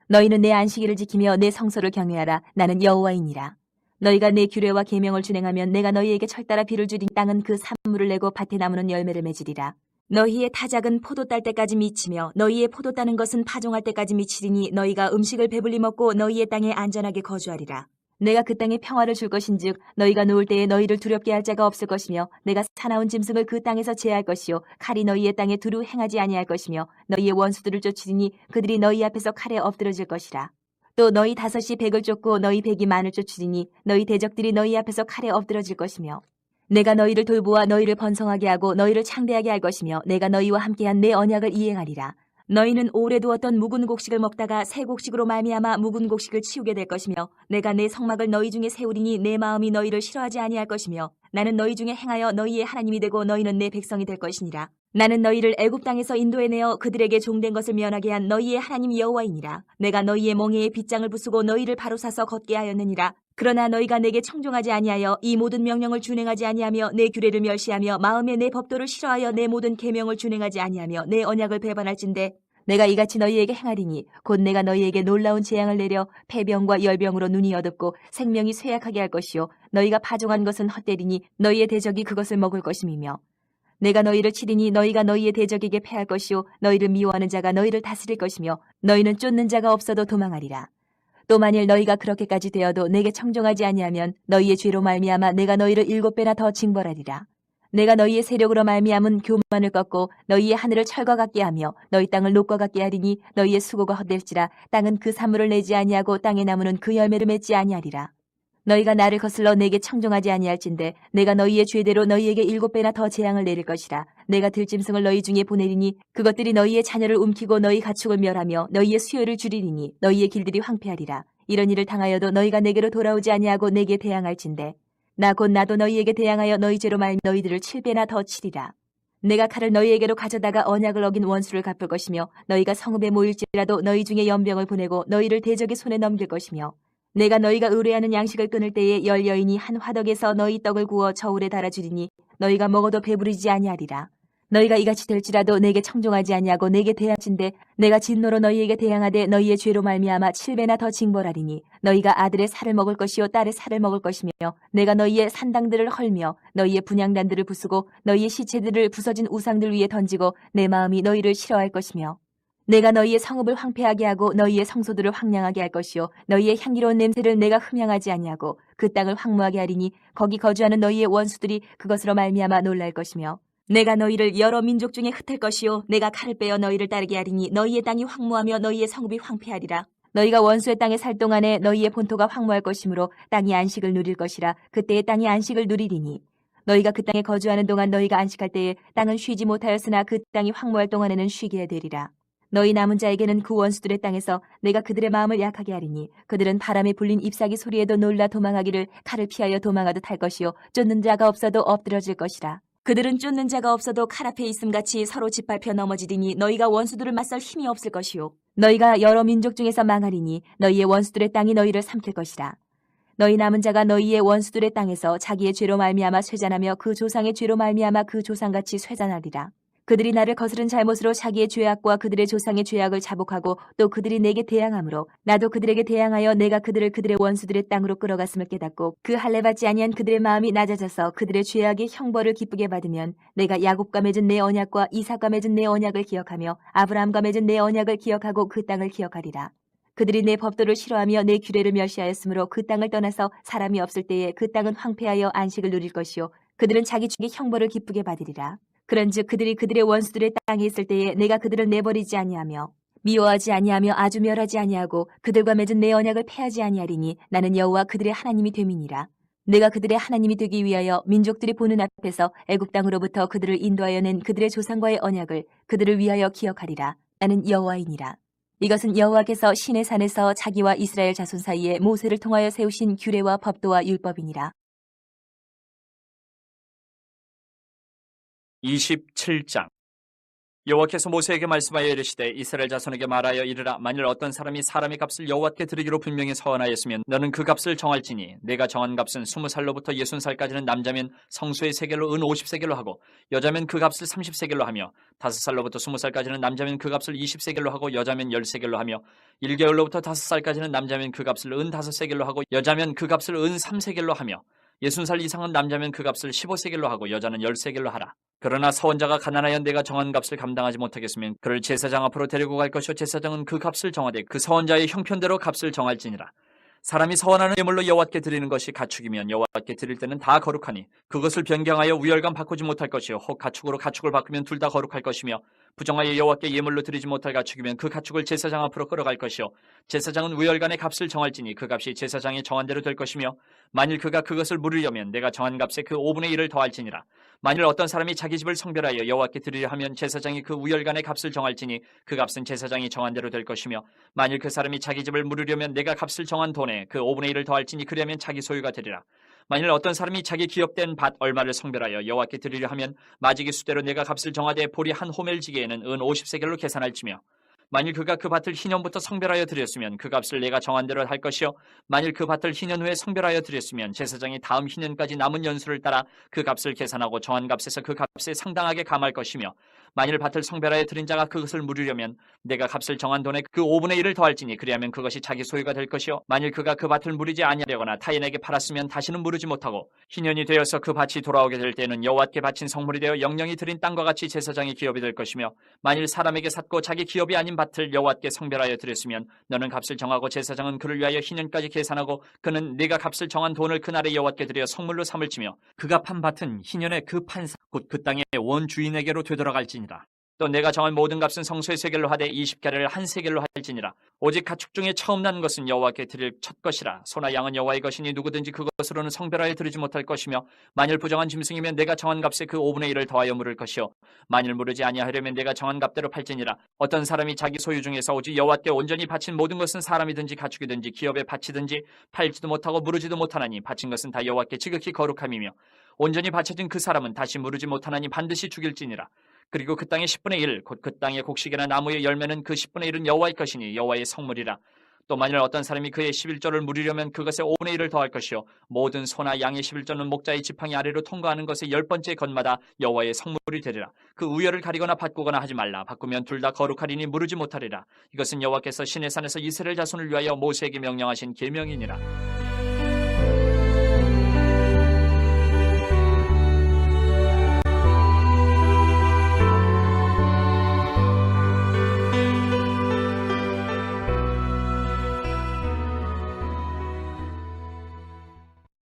너희는 내 안식일을 지키며 내 성소를 경외하라. 나는 여호와이니라. 너희가 내 규례와 계명을 준행하면 내가 너희에게 철따라 비를 주리 땅은 그 산물을 내고 밭에 나무는 열매를 맺으리라. 너희의 타작은 포도 딸 때까지 미치며 너희의 포도 따는 것은 파종할 때까지 미치리니 너희가 음식을 배불리 먹고 너희의 땅에 안전하게 거주하리라. 내가 그 땅에 평화를 줄 것인즉 너희가 누울 때에 너희를 두렵게 할 자가 없을 것이며 내가 사나운 짐승을 그 땅에서 제할 것이요 칼이 너희의 땅에 두루 행하지 아니할 것이며 너희의 원수들을 쫓으리니 그들이 너희 앞에서 칼에 엎드러질 것이라. 또 너희 다섯이 백을 쫓고 너희 백이 만을 쫓으리니 너희 대적들이 너희 앞에서 칼에 엎드러질 것이며 내가 너희를 돌보아 너희를 번성하게 하고 너희를 창대하게 할 것이며 내가 너희와 함께한 내 언약을 이행하리라. 너희는 오래 두었던 묵은 곡식을 먹다가 새 곡식으로 말미암아 묵은 곡식을 치우게 될 것이며 내가 내 성막을 너희 중에 세우리니 내 마음이 너희를 싫어하지 아니할 것이며 나는 너희 중에 행하여 너희의 하나님이 되고 너희는 내 백성이 될 것이니라. 나는 너희를 애굽 땅에서 인도해내어 그들에게 종된 것을 면하게 한 너희의 하나님 여호와이니라. 내가 너희의 멍에에 빗장을 부수고 너희를 바로 사서 걷게 하였느니라. 그러나 너희가 내게 청종하지 아니하여 이 모든 명령을 준행하지 아니하며 내 규례를 멸시하며 마음에 내 법도를 싫어하여 내 모든 계명을 준행하지 아니하며 내 언약을 배반할진대 내가 이같이 너희에게 행하리니 곧 내가 너희에게 놀라운 재앙을 내려 폐병과 열병으로 눈이 어둡고 생명이 쇠약하게 할 것이요 너희가 파종한 것은 헛되리니 너희의 대적이 그것을 먹을 것임이며 내가 너희를 치리니 너희가 너희의 대적에게 패할 것이요 너희를 미워하는 자가 너희를 다스릴 것이며 너희는 쫓는 자가 없어도 도망하리라. 또 만일 너희가 그렇게까지 되어도 내게 청종하지 아니하면 너희의 죄로 말미암아 내가 너희를 7배나 더 징벌하리라. 내가 너희의 세력으로 말미암은 교만을 꺾고 너희의 하늘을 철과 같게 하며 너희 땅을 녹과 같게 하리니 너희의 수고가 헛될지라. 땅은 그 산물을 내지 아니하고 땅의 나무는 그 열매를 맺지 아니하리라. 너희가 나를 거슬러 내게 청종하지 아니할진대 내가 너희의 죄대로 너희에게 7배나 더 재앙을 내릴 것이라. 내가 들짐승을 너희 중에 보내리니 그것들이 너희의 자녀를 움키고 너희 가축을 멸하며 너희의 수요를 줄이리니 너희의 길들이 황폐하리라. 이런 일을 당하여도 너희가 내게로 돌아오지 아니하고 내게 대항할진대 나 곧 나도 너희에게 대항하여 너희 죄로 말 너희들을 7배나 더 치리라. 내가 칼을 너희에게로 가져다가 언약을 어긴 원수를 갚을 것이며 너희가 성읍에 모일지라도 너희 중에 연병을 보내고 너희를 대적의 손에 넘길 것이며 내가 너희가 의뢰하는 양식을 끊을 때에 10여인이 한 화덕에서 너희 떡을 구워 저울에 달아주리니 너희가 먹어도 배부르지 아니하리라. 너희가 이같이 될지라도 내게 청종하지 아니하고 내게 대항진대 내가 진노로 너희에게 대항하되 너희의 죄로 말미암아 7배나 더 징벌하리니 너희가 아들의 살을 먹을 것이요 딸의 살을 먹을 것이며 내가 너희의 산당들을 헐며 너희의 분향단들을 부수고 너희의 시체들을 부서진 우상들 위에 던지고 내 마음이 너희를 싫어할 것이며 내가 너희의 성읍을 황폐하게 하고 너희의 성소들을 황량하게 할 것이요 너희의 향기로운 냄새를 내가 흠향하지 아니하고 그 땅을 황무하게 하리니 거기 거주하는 너희의 원수들이 그것으로 말미암아 놀랄 것이며 내가 너희를 여러 민족 중에 흩을 것이요 내가 칼을 빼어 너희를 따르게 하리니 너희의 땅이 황무하며 너희의 성읍이 황폐하리라. 너희가 원수의 땅에 살 동안에 너희의 본토가 황무할 것이므로 땅이 안식을 누릴 것이라. 그때에 땅이 안식을 누리리니 너희가 그 땅에 거주하는 동안 너희가 안식할 때에 땅은 쉬지 못하였으나 그 땅이 황무할 동안에는 쉬게 되리라. 너희 남은 자에게는 그 원수들의 땅에서 내가 그들의 마음을 약하게 하리니 그들은 바람에 불린 잎사귀 소리에도 놀라 도망하기를 칼을 피하여 도망하듯 할 것이요 쫓는 자가 없어도 엎드러질 것이라. 그들은 쫓는 자가 없어도 칼 앞에 있음같이 서로 짓밟혀 넘어지리니 너희가 원수들을 맞설 힘이 없을 것이요 너희가 여러 민족 중에서 망하리니 너희의 원수들의 땅이 너희를 삼킬 것이라. 너희 남은 자가 너희의 원수들의 땅에서 자기의 죄로 말미암아 쇠잔하며 그 조상의 죄로 말미암아 그 조상같이 쇠잔하리라. 그들이 나를 거스른 잘못으로 자기의 죄악과 그들의 조상의 죄악을 자복하고 또 그들이 내게 대항함으로 나도 그들에게 대항하여 내가 그들을 그들의 원수들의 땅으로 끌어갔음을 깨닫고 그 할례 받지 아니한 그들의 마음이 낮아져서 그들의 죄악의 형벌을 기쁘게 받으면 내가 야곱과 맺은 내 언약과 이삭과 맺은 내 언약을 기억하며 아브라함과 맺은 내 언약을 기억하고 그 땅을 기억하리라. 그들이 내 법도를 싫어하며 내 규례를 멸시하였으므로 그 땅을 떠나서 사람이 없을 때에 그 땅은 황폐하여 안식을 누릴 것이요 그들은 자기 죽의 형벌을 기쁘게 받으리라. 그런즉 그들이 그들의 원수들의 땅에 있을 때에 내가 그들을 내버리지 아니하며 미워하지 아니하며 아주 멸하지 아니하고 그들과 맺은 내 언약을 폐하지 아니하리니 나는 여호와 그들의 하나님이 됨이니라. 내가 그들의 하나님이 되기 위하여 민족들이 보는 앞에서 애굽 땅으로부터 그들을 인도하여 낸 그들의 조상과의 언약을 그들을 위하여 기억하리라. 나는 여호와이니라. 이것은 여호와께서 시내 산에서 자기와 이스라엘 자손 사이에 모세를 통하여 세우신 규례와 법도와 율법이니라. 27장 여호와께서 모세에게 말씀하여 이르시되 이스라엘 자손에게 말하여 이르라. 만일 어떤 사람이 사람의 값을 여호와께 드리기로 분명히 서원하였으면 너는 그 값을 정할지니 내가 정한 값은 20살로부터 60살까지는 남자면 성소의 세겔로 은 50세겔로 하고 여자면 그 값을 30세겔로 하며 5살로부터 20살까지는 남자면 그 값을 20세겔로 하고 여자면 10세겔로 하며 1개월로부터 5살까지는 남자면 그 값을 은 5세겔로 하고 여자면 그 값을 은 3세겔로 하며 60살 이상은 남자면 그 값을 15세겔로 하고 여자는 10세겔로 하라. 그러나 서원자가 가난하여 내가 정한 값을 감당하지 못하겠으면 그를 제사장 앞으로 데리고 갈 것이요 제사장은 그 값을 정하되 그 서원자의 형편대로 값을 정할지니라. 사람이 서원하는 예물로 여호와께 드리는 것이 가축이면 여호와께 드릴 때는 다 거룩하니 그것을 변경하여 우열감 바꾸지 못할 것이요 혹 가축으로 가축을 바꾸면 둘 다 거룩할 것이며 부정하여 여호와께 예물로 드리지 못할 가축이면 그 가축을 제사장 앞으로 끌어갈 것이요 제사장은 우열간의 값을 정할지니 그 값이 제사장이 정한 대로 될 것이며 만일 그가 그것을 물으려면 내가 정한 값에 그 5분의 1을 더할지니라. 만일 어떤 사람이 자기 집을 성별하여 여호와께 드리려 하면 제사장이 그 우열간의 값을 정할지니 그 값은 제사장이 정한 대로 될 것이며 만일 그 사람이 자기 집을 물으려면 내가 값을 정한 돈에 그 5분의 1을 더할지니 그러면 자기 소유가 되리라. 만일 어떤 사람이 자기 기업된 밭 얼마를 성별하여 여호와께 드리려 하면 마지기 수대로 내가 값을 정하되 보리 한 호멜지기에는 은 50세겔로 계산할지며 만일 그가 그 밭을 희년부터 성별하여 드렸으면 그 값을 내가 정한 대로 할 것이요 만일 그 밭을 희년 후에 성별하여 드렸으면 제사장이 다음 희년까지 남은 연수를 따라 그 값을 계산하고 정한 값에서 그 값에 상당하게 감할 것이며 만일 밭을 성별하여 드린 자가 그것을 물으려면 내가 값을 정한 돈에 그 5분의 1을 더할지니 그리하면 그것이 자기 소유가 될 것이요 만일 그가 그 밭을 물으지 아니하려거나 타인에게 팔았으면 다시는 물으지 못하고 희년이 되어서 그 밭이 돌아오게 될 때는 여호와께 바친 성물이 되어 영영이 드린 땅과 같이 제사장의 기업이 될 것이며 만일 사람에게 샀고 자기 기업이 아닌 밭을 여호와께 성별하여 드렸으면 너는 값을 정하고 제사장은 그를 위하여 희년까지 계산하고 그는 네가 값을 정한 돈을 그날에 여호와께 드려 성물로 삼을지며 그가 판 밭은 희년의 그 판사 곧 그 땅의 원 주인에게로 되돌아갈지니라. 또 내가 정한 모든 값은 성소의 세겔로 하되 20개를 한 세겔로 할지니라. 오직 가축 중에 처음 난 것은 여호와께 드릴 첫 것이라. 소나 양은 여호와의 것이니 누구든지 그것으로는 성별하여 드리지 못할 것이며 만일 부정한 짐승이면 내가 정한 값에 그 5분의 1을 더하여 물을 것이요 만일 물으지 아니하려면 내가 정한 값대로 팔지니라. 어떤 사람이 자기 소유 중에서 오직 여호와께 온전히 바친 모든 것은 사람이든지 가축이든지 기업에 바치든지 팔지도 못하고 무르지도 못하나니 바친 것은 다 여호와께 지극히 거룩함이며 온전히 바쳐진 그 사람은 다시 무르지 못하나니 반드시 죽일지니라. 그리고 그 땅의 10분의 1, 곧 그 땅의 곡식이나 나무의 열매는 그 10분의 1은 여호와의 것이니 여호와의 성물이라. 또 만일 어떤 사람이 그의 11조를 물으려면 그것에 5분의 1을 더할 것이요 모든 소나 양의 11조는 목자의 지팡이 아래로 통과하는 것의 10번째 것마다 여호와의 성물이 되리라. 그 우열을 가리거나 바꾸거나 하지 말라. 바꾸면 둘 다 거룩하리니 무르지 못하리라. 이것은 여호와께서 시내산에서 이스라엘 자손을 위하여 모세에게 명령하신 계명이니라.